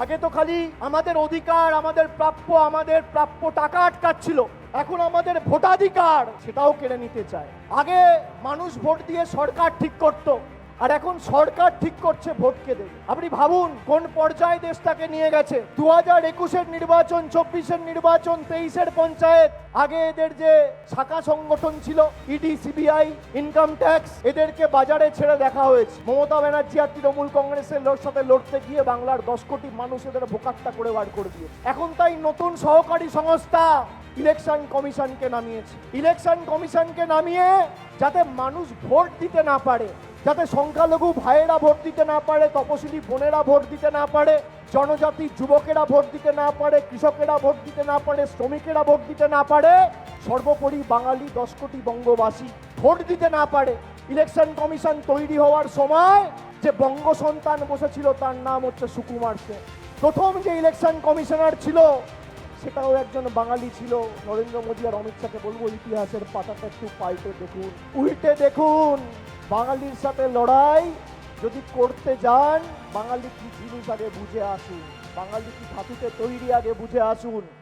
আগে তো খালি আমাদের অধিকার, আমাদের প্রাপ্য টাকা আটকাচ্ছিল, এখন আমাদের ভোটাধিকার সেটাও কেড়ে নিতে চায়। আগে মানুষ ভোট দিয়ে সরকার ঠিক করত, আর এখন সরকার ঠিক করছে ভোটকে দেবে। আপনি ভাবুন কোন পর্যায়ে দেশটাকে নিয়ে গেছে। 2021-এর নির্বাচন, 24-এর নির্বাচন, 23-এর পঞ্চায়েত। আগে এদের যে শাখা সংগঠন ছিল, ইডি, সিবিআই, ইনকাম ট্যাক্স, এদেরকে বাজারে ছেড়ে দেখা হয়েছে। মমতা ব্যানার্জি আর তৃণমূল কংগ্রেসের সাথে লড়তে গিয়ে বাংলার 10 কোটি মানুষ এদের বোকাট্টা করে বার করে দিয়ে। এখন তাই নতুন সহকারী সংস্থা ইলেকশন কমিশনকে নামিয়েছে। ইলেকশন কমিশনকে নামিয়ে যাতে মানুষ ভোট দিতে না পারে, যাতে সংখ্যালঘু ভাইয়েরা ভোট দিতে না পারে, তপশিলি বোনেরা ভোট দিতে না পারে, জনজাতি যুবকেরা ভোট দিতে না পারে, কৃষকেরা ভোট দিতে না পারে, শ্রমিকেরা ভোট দিতে না পারে, সর্বোপরি বাঙালি 10 কোটি বঙ্গবাসী ভোট দিতে না পারে। ইলেকশন কমিশন তৈরি হওয়ার সময় যে বঙ্গ সন্তান বসেছিল তার নাম হচ্ছে সুকুমার সেন। প্রথম যে ইলেকশন কমিশনার ছিল সেটাও একজন বাঙালি ছিল। নরেন্দ্র মোদী আর অমিত শাহকে বলবো, ইতিহাসের পাতাটা একটু পাল্টে দেখুন, উল্টে দেখুন। বাঙালির সাথে লড়াই যদি করতে যান, বাঙালি কি জিনিস আগে বুঝে আসুন, বাঙালি কি ধাতুতে তৈরি আগে বুঝে আসুন।